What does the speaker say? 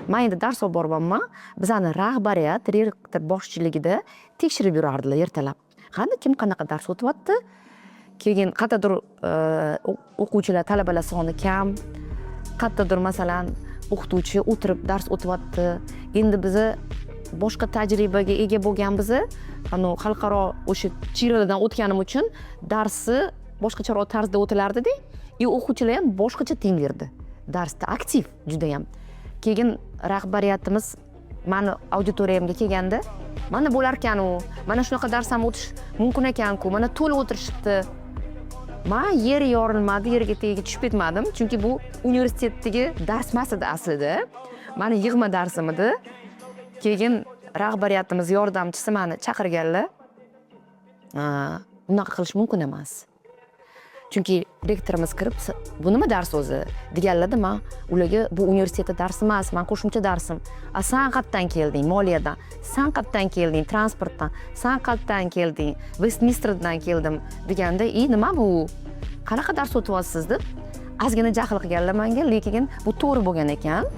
men endi dars olib boryapman, bizani rahbariyat rektor boshchiligida tekshirib yurardilar ertalab. Qani kim qanaqa dars o'tyapti? Keyin qayerdadir o'quvchilar, talabalar soni kam, qayerdadir masalan o'qituvchi o'tirib dars o'tyapti. Endi biza boshqa tajribaga ega bo'lganmiz. Xalqaro o'sha chiralardan o'tganim uchun darsni boshqacharoq tarzda o'tilardi-da. O'quvchilar ham boshqacha tinglardi. Darsda aktiv juda ham. Keyin rahbariyatimiz meni auditoriyamga kelganda, mana bo'lar ekan-u, mana shunaqa dars ham o'tish mumkin ekan-ku, mana to'la o'tirishibdi. Men yer yorilmadi, yerga tegiga tushib ketmadim, chunki bu universitetdagi dars emas edi aslida. Meni yig'ma darsim edi. Keyin rahbariyatimiz yordamchisi meni chaqirganlar. Bunaqa qilish mumkin emas. Chunki rektorimiz kirib, bu nima dars o'zi deganlarda, men ularga bu universitetda dars emas, men qo'shimcha darsim. Sen qayerdan kelding? Moliyadan. Sen qayerdan kelding? Transportdan. Sen qayerdan kelding? Westminsterdan keldim deganda, nima bu? Qanaqa dars o'tyapsiz deb ozgina jahl qilganlar menga, lekin bu to'g'ri bo'lgan ekan.